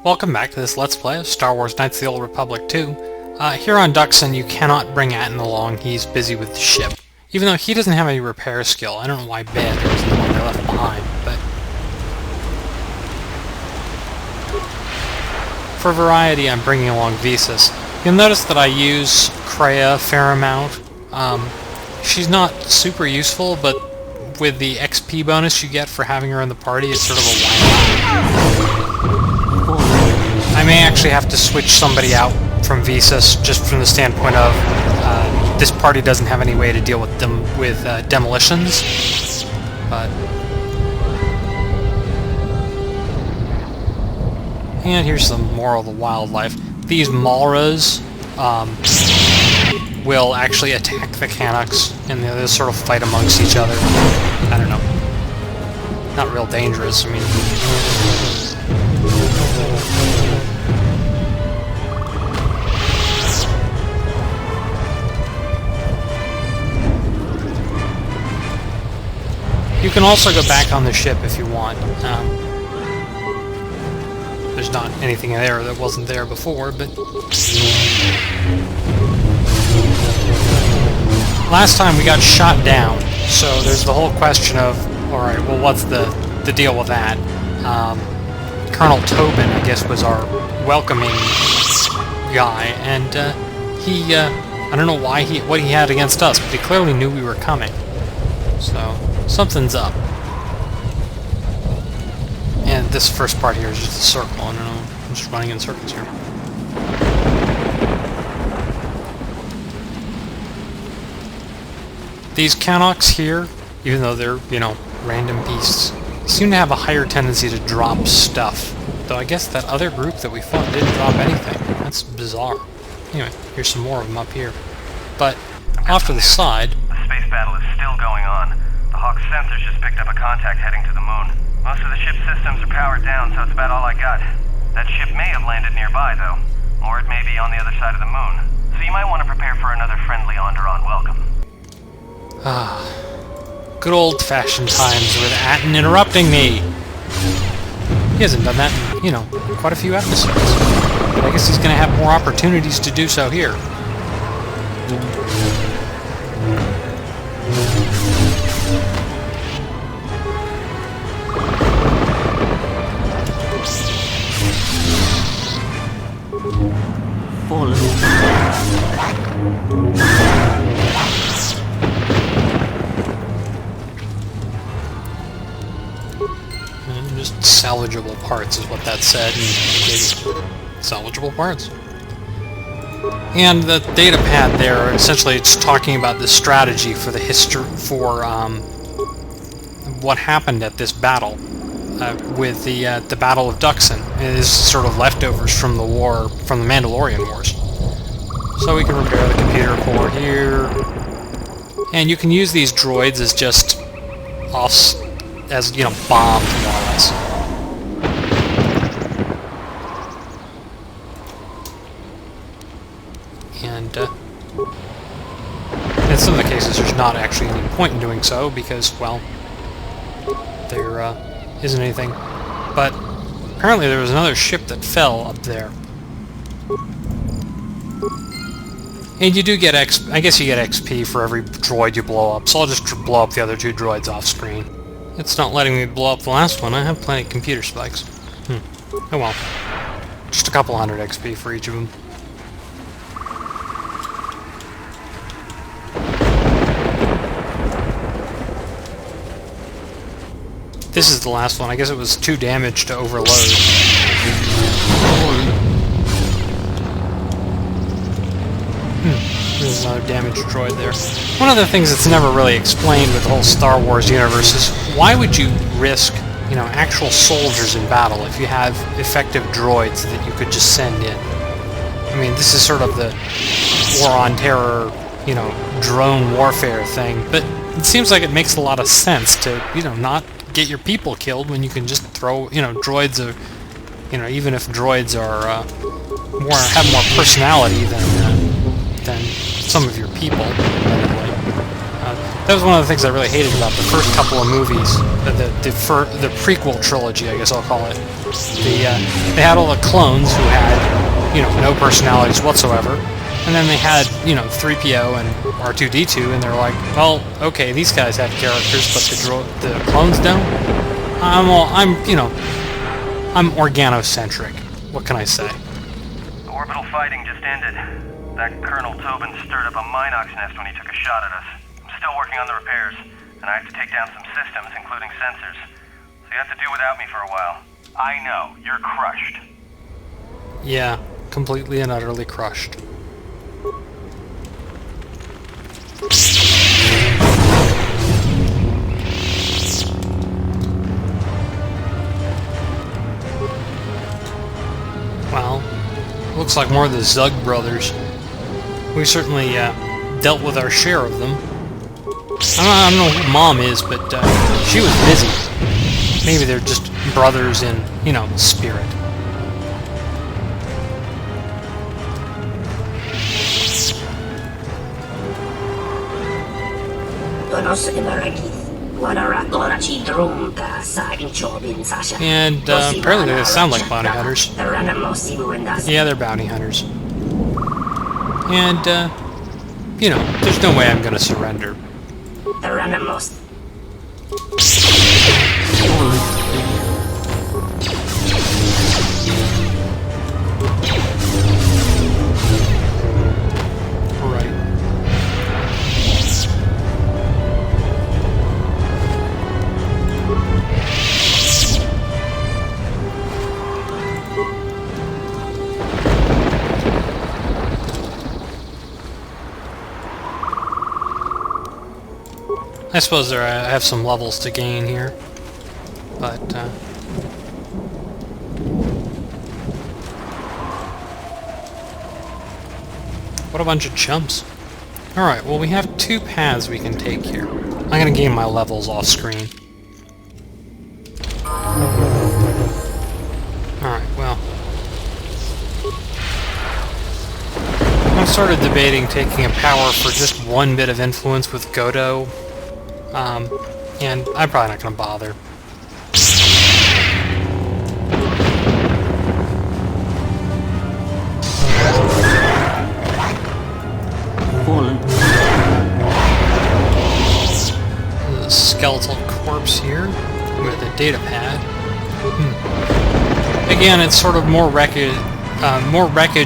Welcome back to this Let's Play of Star Wars Knights of the Old Republic 2. Here on Dxun, you cannot bring Atton along. He's busy with the ship. Even though he doesn't have any repair skill. I don't know why Bed was the one they left behind, but... for variety, I'm bringing along Visas. You'll notice that I use Kreia a fair amount. She's not super useful, but with the XP bonus you get for having her in the party, it's sort of a win. I may actually have to switch somebody out from Visas, just from the standpoint of this party doesn't have any way to deal with them with demolitions. But and here's some more of the wildlife. These Malras will actually attack the Canucks, and they'll sort of fight amongst each other. I don't know. Not real dangerous. I mean. You can also go back on the ship if you want. There's not anything there that wasn't there before, but... last time we got shot down, so there's the whole question of, alright, well what's the deal with that? Colonel Tobin, I guess, was our welcoming guy, and he, I don't know what he had against us, but he clearly knew we were coming. So... something's up. And this first part here is just a circle. I don't know. I'm just running in circles here. These Canucks here, even though they're, you know, random beasts, seem to have a higher tendency to drop stuff. Though I guess that other group that we fought didn't drop anything. That's bizarre. Anyway, here's some more of them up here. But off to the side... the space battle is still going on. The Hawk's sensors just picked up a contact heading to the moon. Most of the ship's systems are powered down, so it's about all I got. That ship may have landed nearby, though. Or it may be on the other side of the moon. So you might want to prepare for another friendly Onderon welcome. Ah, good old-fashioned times with Atton interrupting me. He hasn't done that in, you know, quite a few episodes. But I guess he's going to have more opportunities to do so here. Just salvageable parts is what that said, and salvageable parts. And the data pad there, essentially it's talking about the strategy for the history, for what happened at this battle with the Battle of Dxun. It is sort of leftovers from the war, from the Mandalorian Wars. So we can repair the computer core here, and you can use these droids as just as, you know, bombs, more or less. And in some of the cases there's not actually any point in doing so, because, well, there isn't anything. But apparently there was another ship that fell up there. And you do get I guess you get XP for every droid you blow up, so I'll just blow up the other two droids off screen. It's not letting me blow up the last one. I have plenty of computer spikes. Oh well. Just a couple hundred XP for each of them. This is the last one. I guess it was too damaged to overload. There's another damaged droid there. One of the things that's never really explained with the whole Star Wars universe is why would you risk, you know, actual soldiers in battle if you have effective droids that you could just send in? I mean, this is sort of the War on Terror, you know, drone warfare thing, but it seems like it makes a lot of sense to, you know, not get your people killed when you can just throw, you know, droids are, you know, even if droids are have more personality than some of your people, admittedly. That was one of the things I really hated about the first couple of movies, the prequel trilogy, I guess I'll call it. They had all the clones who had, no personalities whatsoever, and then they had, 3PO and R2-D2, and they're like, well, okay, these guys have characters, but the clones don't. I'm organocentric. What can I say? The orbital fighting just ended. That Colonel Tobin stirred up a Minox nest when he took a shot at us. I'm still working on the repairs, and I have to take down some systems, including sensors. So you have to do without me for a while. I know, you're crushed. Yeah, completely and utterly crushed. Well, looks like more of the Zug brothers. We certainly dealt with our share of them. I don't know who Mom is, but she was busy. Maybe they're just brothers in, spirit. And apparently they sound like bounty hunters. Yeah, they're bounty hunters. And, there's no way I'm gonna surrender. I suppose I have some levels to gain here, but what a bunch of chumps. Alright, well we have two paths we can take here. I'm gonna gain my levels off screen. Alright, well. I started debating taking a power for just one bit of influence with Godo. And I'm probably not going to bother. There's a skeletal corpse here with a data pad. Again, it's sort of more wreckage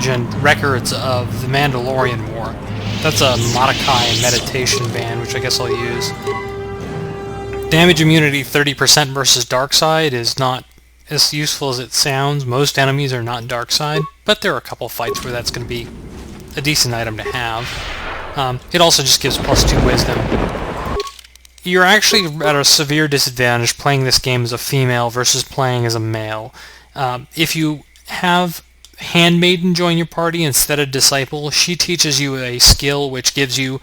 and records of the Mandalorian War. That's a Mordecai meditation band, which I guess I'll use. Damage immunity 30% versus dark side is not as useful as it sounds. Most enemies are not dark side, but there are a couple fights where that's going to be a decent item to have. It also just gives +2 wisdom. You're actually at a severe disadvantage playing this game as a female versus playing as a male. If you have Handmaiden join your party instead of Disciple, she teaches you a skill which gives you,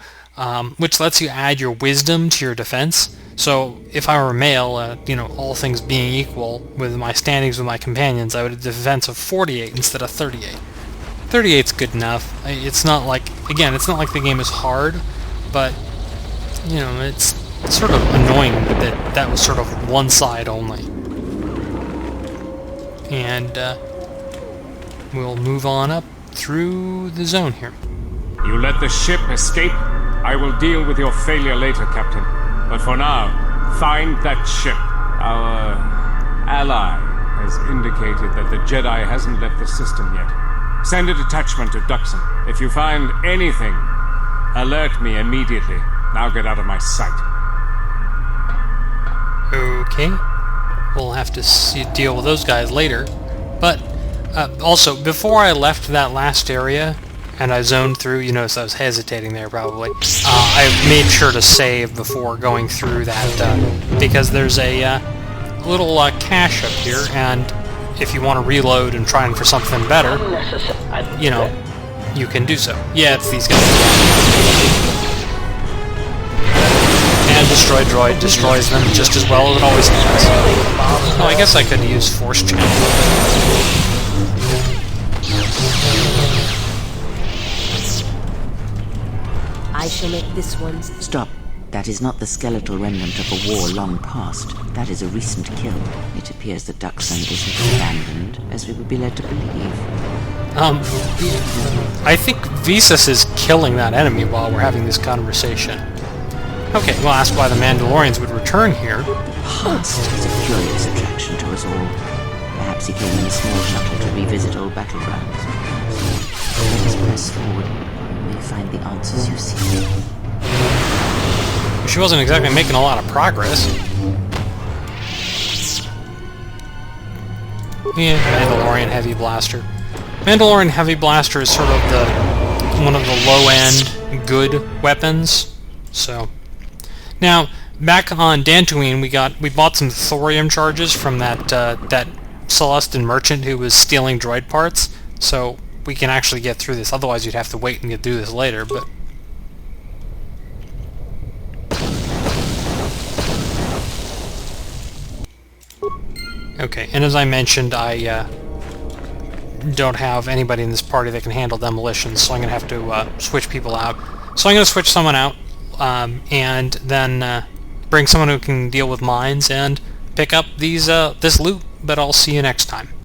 which lets you add your wisdom to your defense. So if I were a male, all things being equal, with my standings with my companions, I would have a defense of 48 instead of 38. 38's good enough. It's not like, again, it's not like the game is hard, but, it's sort of annoying that that was sort of one side only. And, we'll move on up through the zone here. You let the ship escape? I will deal with your failure later, Captain. But for now, find that ship. Our ally has indicated that the Jedi hasn't left the system yet. Send a detachment to Dxun. If you find anything, alert me immediately. Now get out of my sight. Okay. We'll have to deal with those guys later. But, also, before I left that last area, and I zoned through, you notice I was hesitating there probably, I made sure to save before going through that, because there's a little cache up here, and if you want to reload and try for something better, you can do so. Yeah, it's these guys. And Destroy Droid destroys them just as well as it always has. Oh, I guess I could use Force Channel. I shall make this one... Stop. That is not the skeletal remnant of a war long past. That is a recent kill. It appears that Dxun isn't abandoned, as we would be led to believe. I think Visas is killing that enemy while we're having this conversation. Okay, we'll ask why the Mandalorians would return here. The past is a curious attraction to us all. Perhaps he came in a small shuttle to revisit old battlegrounds. Let us press forward. We may find the answers you seek. She wasn't exactly making a lot of progress. Yeah, Mandalorian Heavy Blaster. Mandalorian Heavy Blaster is sort of one of the low-end good weapons. So now back on Dantooine, we bought some thorium charges from that Celestin merchant who was stealing droid parts. So we can actually get through this. Otherwise, you'd have to wait and get through this later. But okay, and as I mentioned, I don't have anybody in this party that can handle demolitions, so I'm going to have to switch people out. So I'm going to switch someone out, and then bring someone who can deal with mines and pick up this loot, but I'll see you next time.